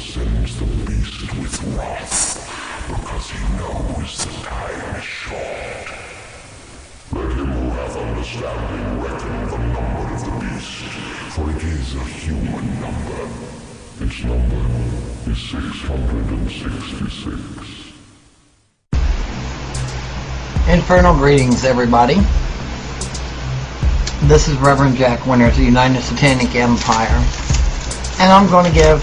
sends the beast with wrath, because he knows the time is short. Let him who hath understanding reckon the number of the beast, for it is a human number. Its number is 666. Infernal greetings, everybody. This is Reverend Jack Winters of the United Satanic Empire, and I'm going to give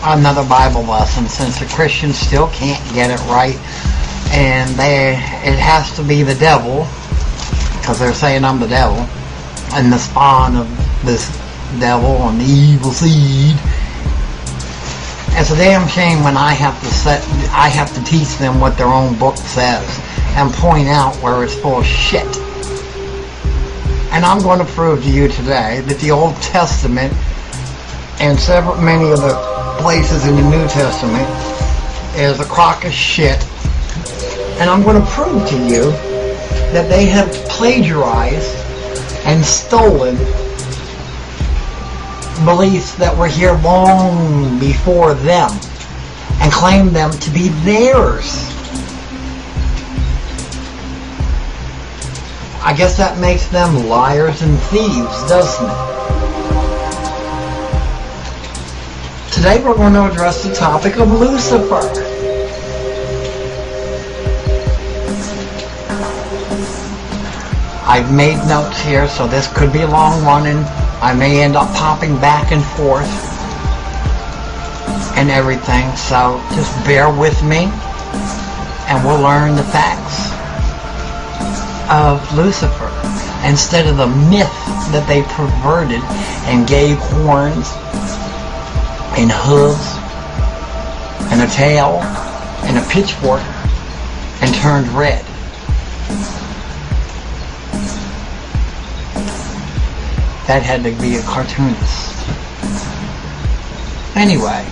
another Bible lesson since the Christians still can't get it right, and it has to be the devil, because they're saying I'm the devil, and the spawn of this devil and the evil seed. It's a damn shame when I have to teach them what their own book says and point out where it's full of shit. And I'm going to prove to you today that the Old Testament and many of the places in the New Testament is a crock of shit. And I'm going to prove to you that they have plagiarized and stolen beliefs that were here long before them and claim them to be theirs. I guess that makes them liars and thieves, doesn't it? Today we're going to address the topic of Lucifer. I've made notes here, so this could be a long one, and I may end up popping back and forth and everything, so just bear with me and we'll learn the facts of Lucifer instead of the myth that they perverted and gave horns and hooves and a tail and a pitchfork and turned red. That had to be a cartoonist. Anyway,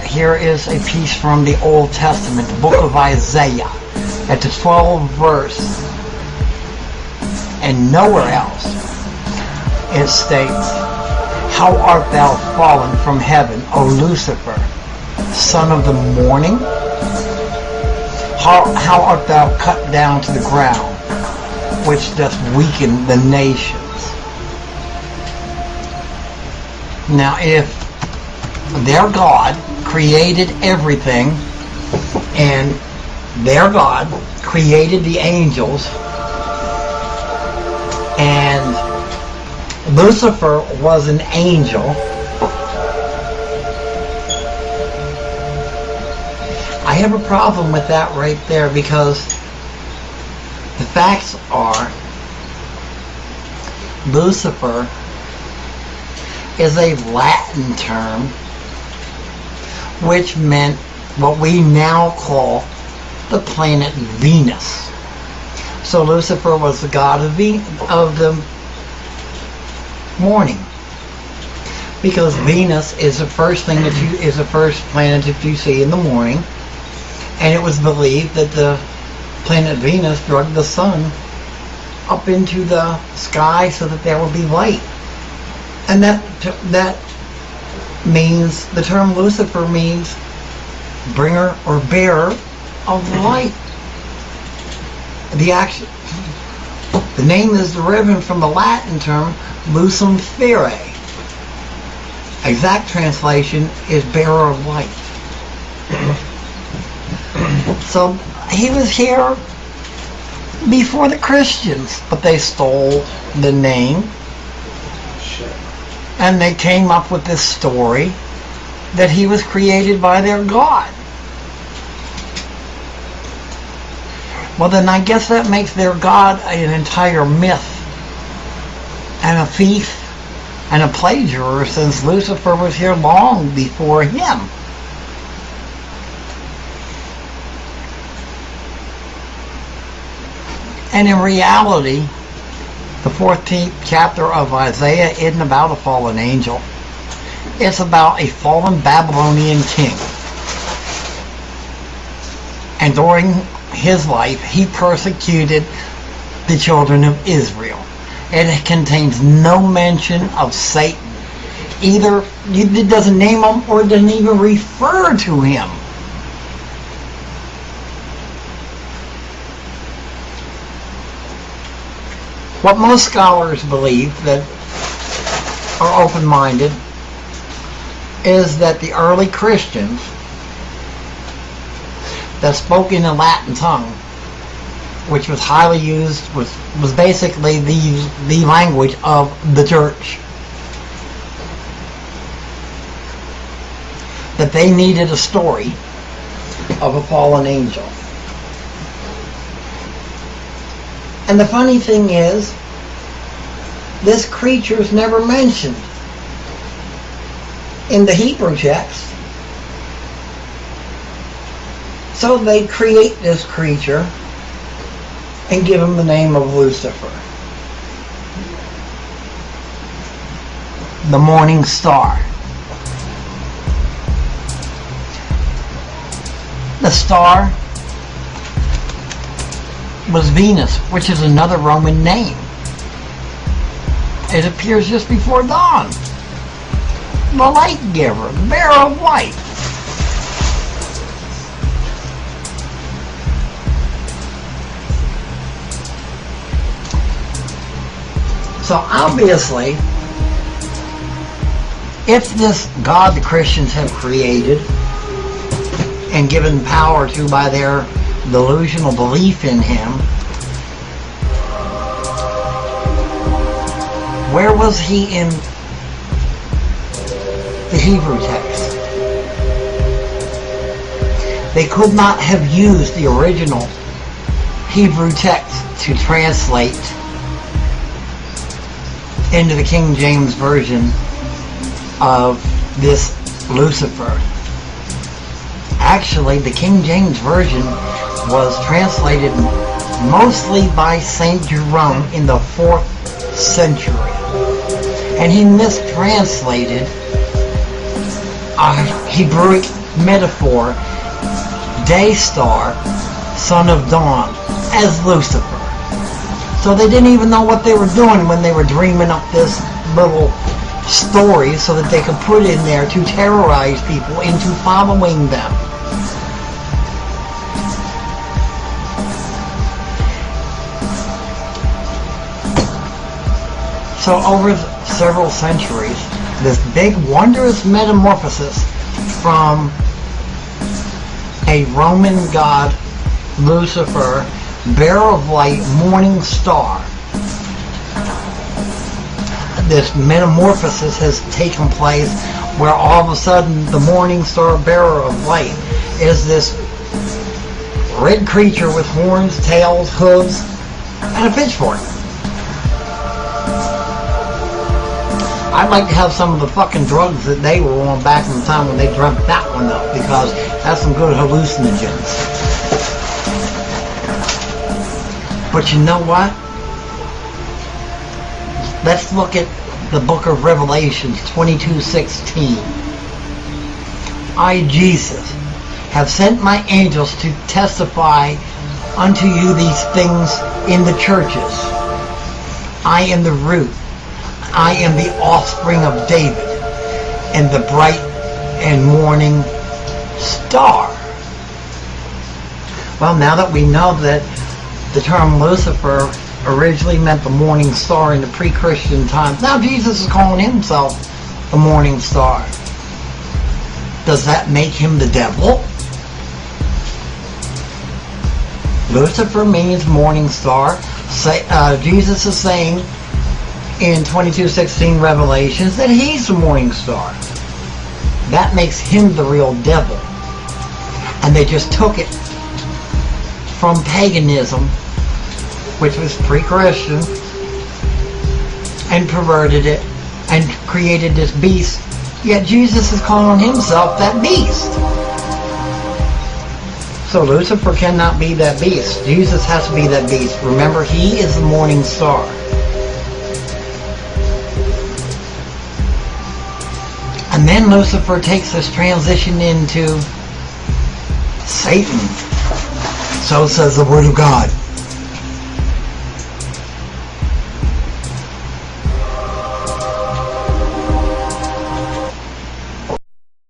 here is a piece from the Old Testament, the book of Isaiah, at the 12th verse, and nowhere else it states, "How art thou fallen from heaven, O Lucifer, son of the morning? How art thou cut down to the ground, which doth weaken the nations?" Now, if their God created everything, and their God created the angels, and Lucifer was an angel, I have a problem with that right there, because the facts are Lucifer is a Latin term which meant what we now call the planet Venus. So Lucifer was the god of the morning, because Venus is the first planet that you see in the morning, and it was believed that the planet Venus dragged the sun up into the sky so that there would be light, and that means, the term Lucifer means bringer or bearer of light. The name is derived from the Latin term lucem fere. Exact translation is bearer of light. So he was here before the Christians, but they stole the name. And they came up with this story that he was created by their God. Well, then I guess that makes their God an entire myth and a thief and a plagiarist, since Lucifer was here long before him. And in reality, the 14th chapter of Isaiah isn't about a fallen angel. It's about a fallen Babylonian king. And during his life, he persecuted the children of Israel. It contains no mention of Satan. Either it doesn't name him or it doesn't even refer to him. What most scholars believe that are open-minded is that the early Christians that spoke in the Latin tongue, which was highly used, was basically the language of the church, that they needed a story of a fallen angel. And the funny thing is, this creature is never mentioned in the Hebrew text. So they create this creature and give him the name of Lucifer, the morning star. The star was Venus, which is another Roman name. It appears just before dawn. The light giver, the bearer of light. So obviously, if this God the Christians have created and given power to by their delusional belief in him, where was he in the Hebrew text? They could not have used the original Hebrew text to translate into the King James Version of this Lucifer. Actually, the King James Version was translated mostly by St. Jerome in the 4th century. And he mistranslated a Hebrewic metaphor, day star, son of dawn, as Lucifer. So they didn't even know what they were doing when they were dreaming up this little story so that they could put in there to terrorize people into following them. So over several centuries, this big wondrous metamorphosis from a Roman god, Lucifer, bearer of light, morning star. This metamorphosis has taken place where all of a sudden the morning star bearer of light is this red creature with horns, tails, hooves, and a pitchfork. I'd like to have some of the fucking drugs that they were on back in the time when they dreamt that one up, because that's some good hallucinogens. But you know what? Let's look at the book of Revelations 22:16. I, Jesus, have sent my angels to testify unto you these things in the churches. I am the root. I am the offspring of David and the bright and morning star. Well, now that we know that the term Lucifer originally meant the morning star in the pre-Christian times, now Jesus is calling himself the morning star. Does that make him the devil? Lucifer means morning star. Jesus is saying in 22:16 Revelations that he's the morning star. That makes him the real devil. And they just took it from paganism, which was pre-Christian, and perverted it and created this beast. Yet Jesus is calling himself that beast. So Lucifer cannot be that beast. Jesus has to be that beast. Remember, he is the morning star. And then Lucifer takes this transition into Satan. So says the Word of God.